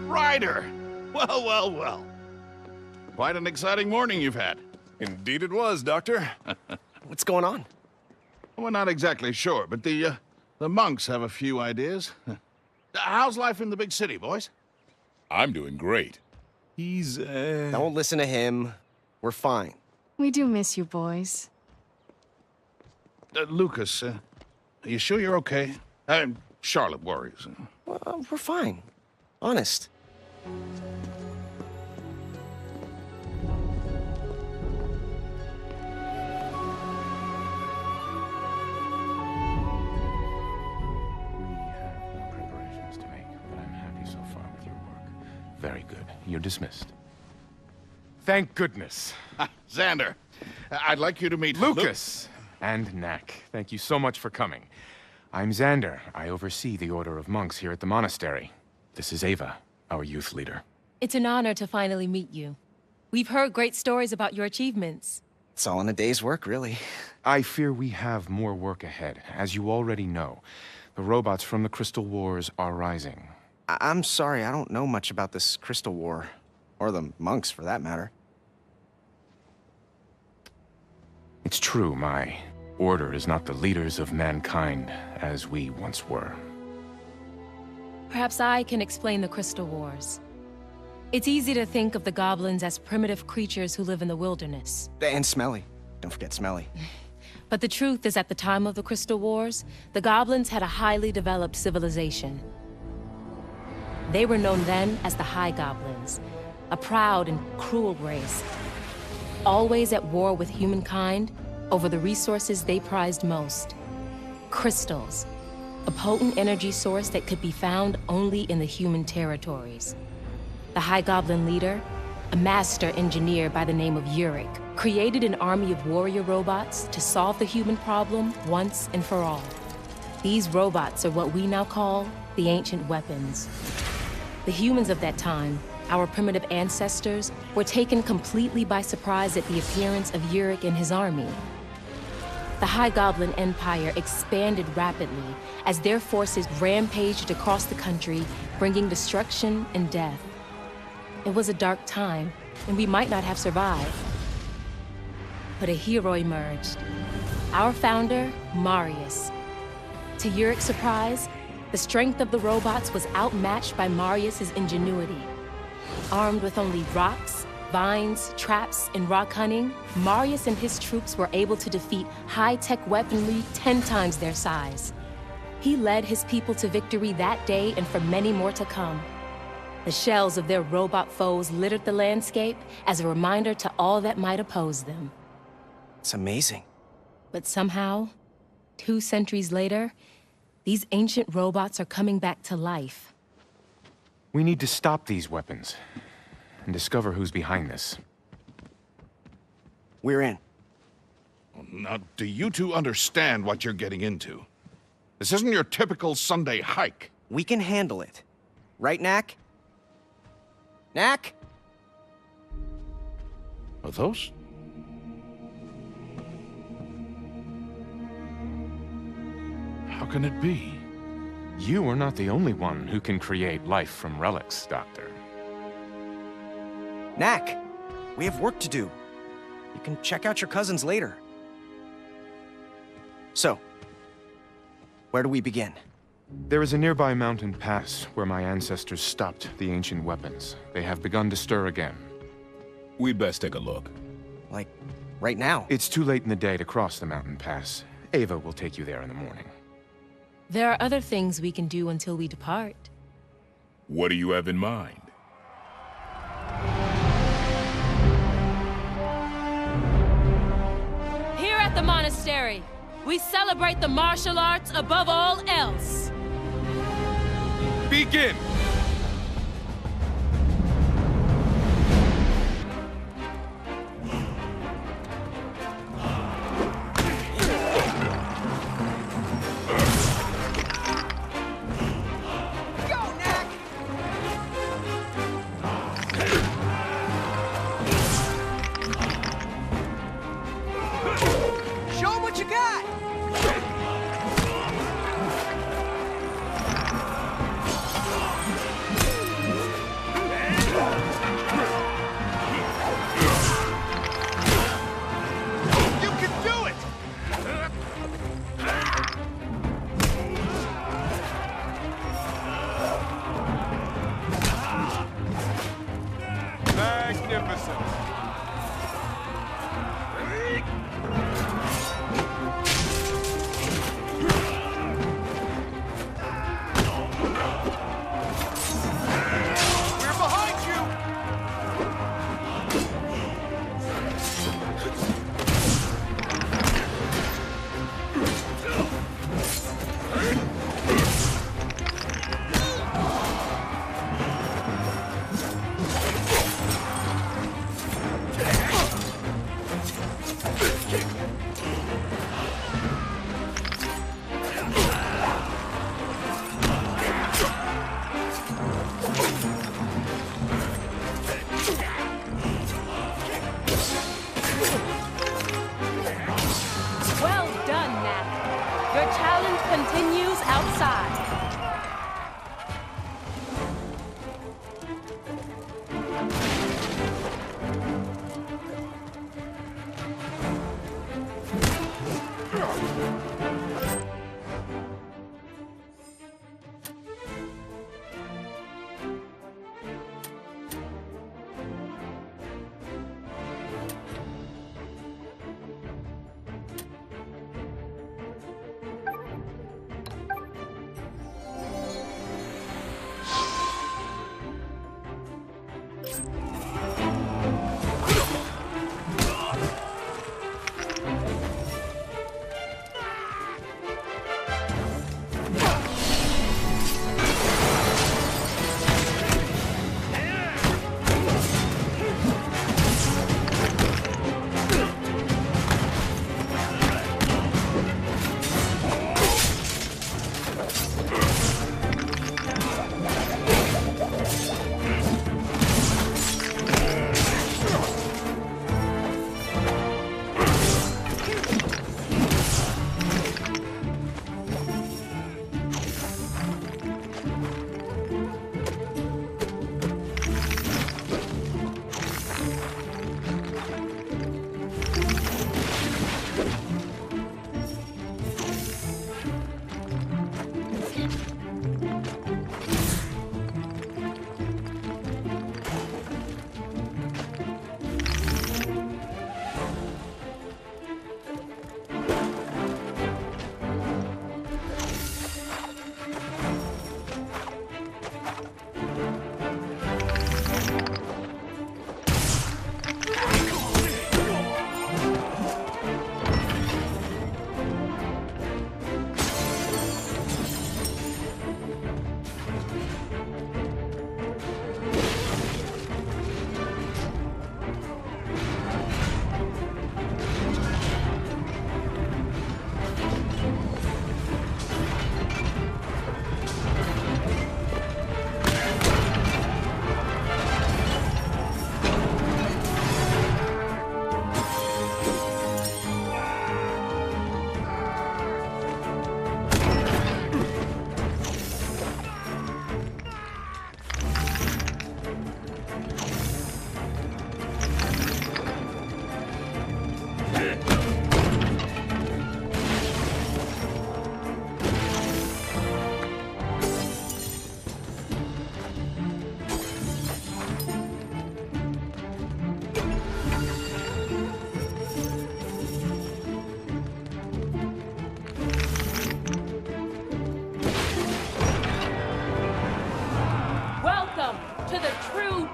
Ryder! Well, well, well. Quite an exciting morning you've had. Indeed it was, Doctor. What's going on? We're not exactly sure, but the monks have a few ideas. How's life in the big city, boys? I'm doing great. He's, Don't listen to him. We're fine. We do miss you, boys. Lucas, are you sure you're okay? Charlotte worries. We're fine. Honest. Preparations to make, but I'm happy so far with your work. Very good. You're dismissed. Thank goodness. Xander, I'd like you to meet Lucas and Knack. Thank you so much for coming. I'm Xander. I oversee the Order of Monks here at the monastery. This is Ava, our youth leader. It's an honor to finally meet you. We've heard great stories about your achievements. It's all in a day's work, really. I fear we have more work ahead. As you already know, the robots from the Crystal Wars are rising. I'm sorry, I don't know much about this Crystal War. Or the monks, for that matter. It's true, my order is not the leaders of mankind as we once were. Perhaps I can explain the Crystal Wars. It's easy to think of the goblins as primitive creatures who live in the wilderness. And Smelly. Don't forget Smelly. But the truth is, at the time of the Crystal Wars, the goblins had a highly developed civilization. They were known then as the High Goblins, a proud and cruel race, always at war with humankind over the resources they prized most. Crystals, a potent energy source that could be found only in the human territories. The High Goblin leader, a master engineer by the name of Yurik, created an army of warrior robots to solve the human problem once and for all. These robots are what we now call the ancient weapons. The humans of that time, our primitive ancestors, were taken completely by surprise at the appearance of Yurik and his army. The High Goblin Empire expanded rapidly as their forces rampaged across the country, bringing destruction and death. It was a dark time, and we might not have survived. But a hero emerged. Our founder, Marius. To Yurik's surprise, the strength of the robots was outmatched by Marius's ingenuity. Armed with only rocks, vines, traps, and rock hunting, Marius and his troops were able to defeat high-tech weaponry 10 times their size. He led his people to victory that day and for many more to come. The shells of their robot foes littered the landscape as a reminder to all that might oppose them. It's amazing. But somehow, 2 centuries later, these ancient robots are coming back to life. We need to stop these weapons and discover who's behind this. We're in. Now, do you two understand what you're getting into? This isn't your typical Sunday hike. We can handle it. Right, Knack? Knack? Are those? How can it be? You are not the only one who can create life from relics, Doctor. Knack, we have work to do. You can check out your cousins later. So, where do we begin? There is a nearby mountain pass where my ancestors stopped the ancient weapons. They have begun to stir again. We'd best take a look. Like, right now? It's too late in the day to cross the mountain pass. Ava will take you there in the morning. There are other things we can do until we depart. What do you have in mind? Here at the monastery, we celebrate the martial arts above all else. Begin! challenge continues outside.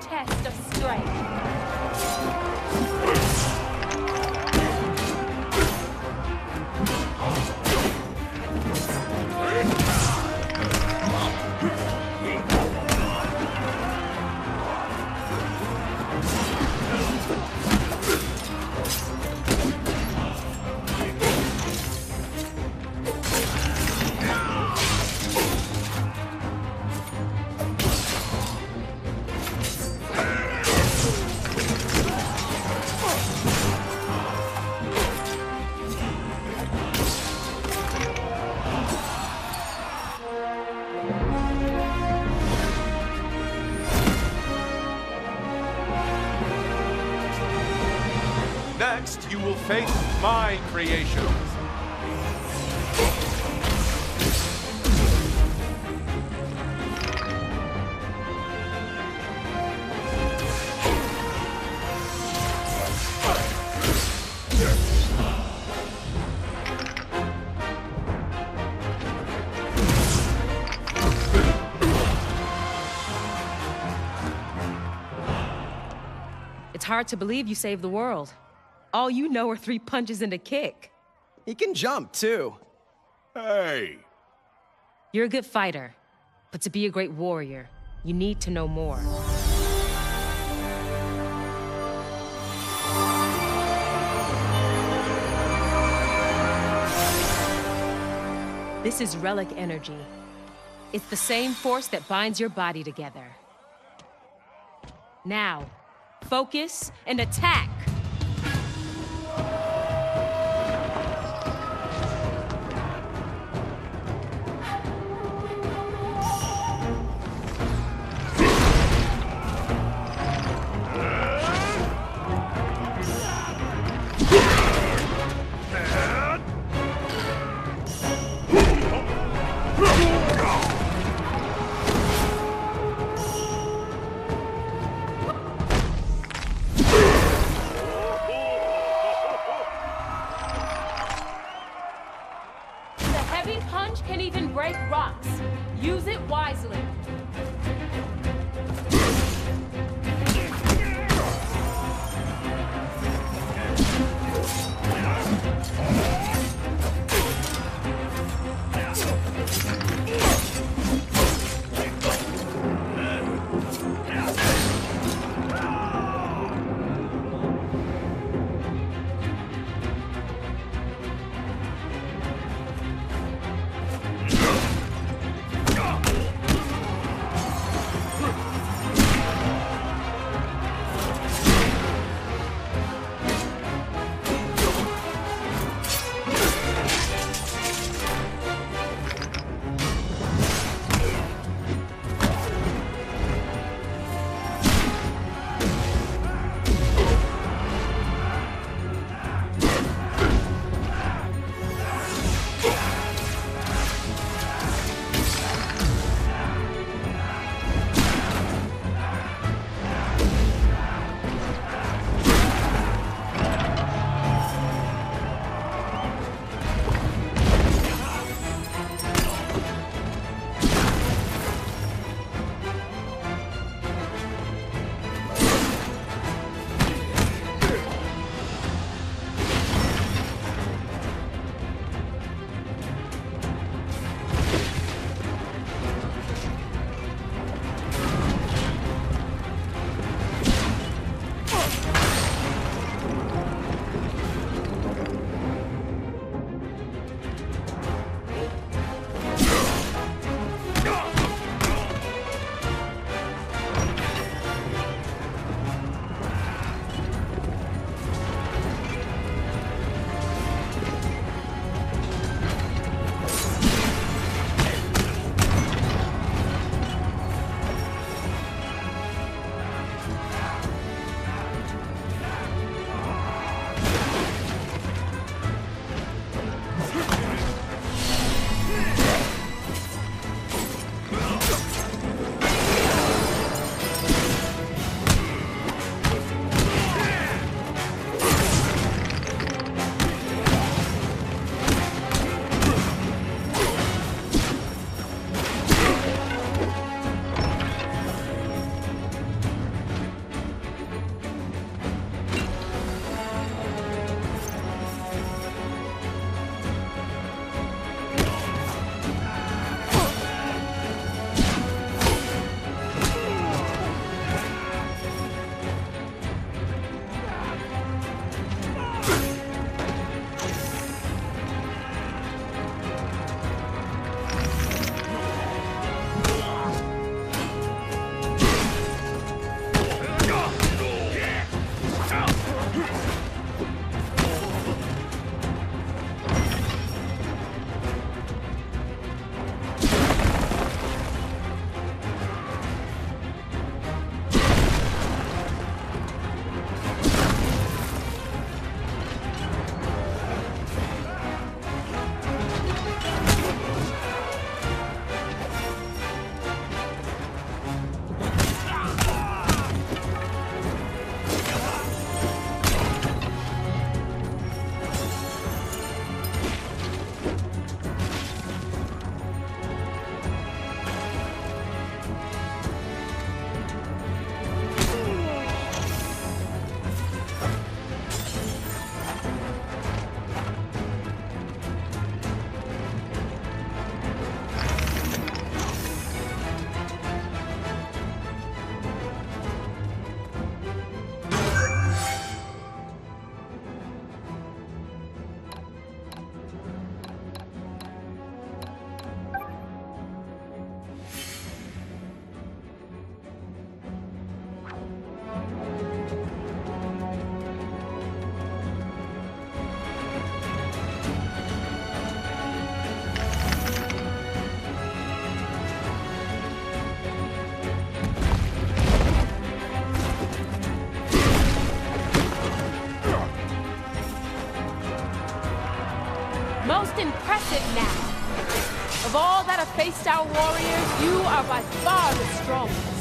Test of strength. Next, you will face my creations. It's hard to believe you saved the world. All you know are 3 punches and a kick. He can jump, too. Hey! You're a good fighter, but to be a great warrior, you need to know more. This is relic energy. It's the same force that binds your body together. Now, focus and attack! The heavy punch can even break rocks. Use it wisely. Of all that have faced our warriors, you are by far the strongest.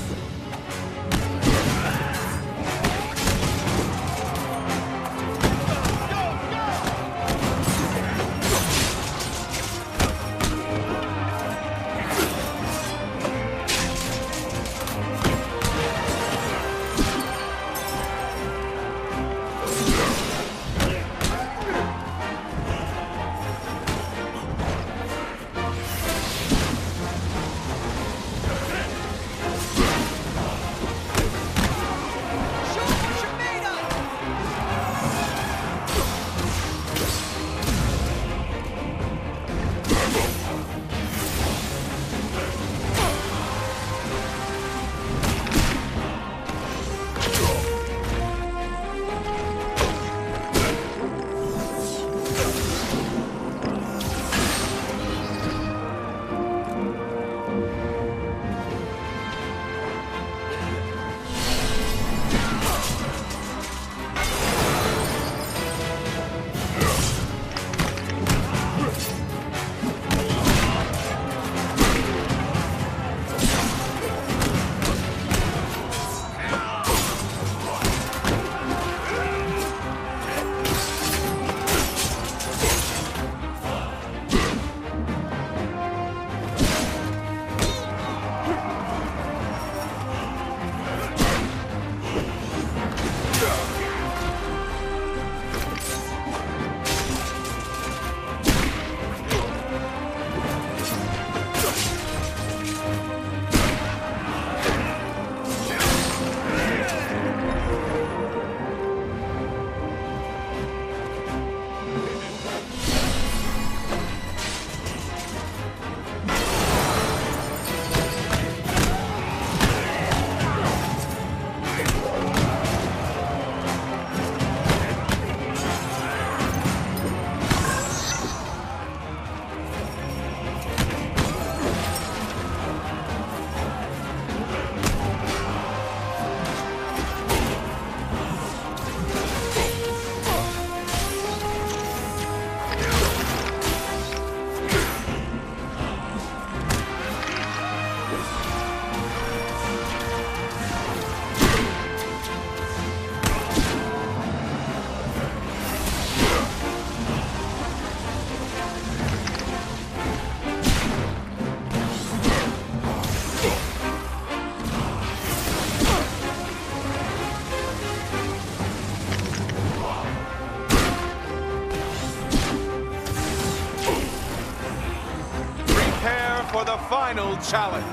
For the final challenge.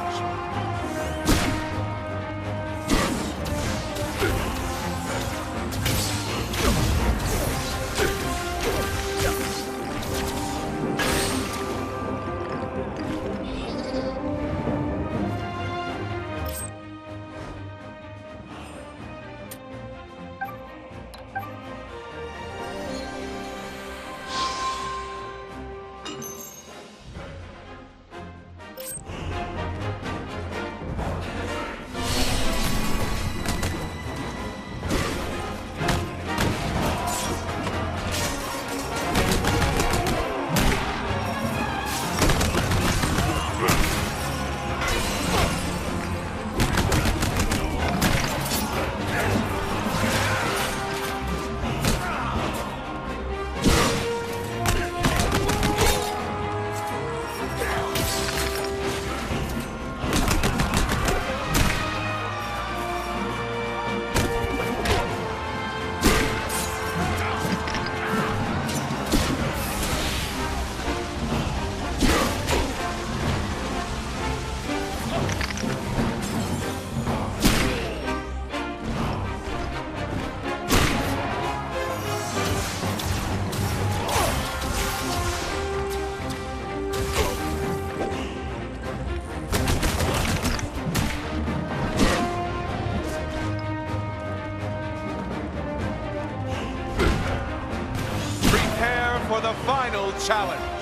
For the final challenge.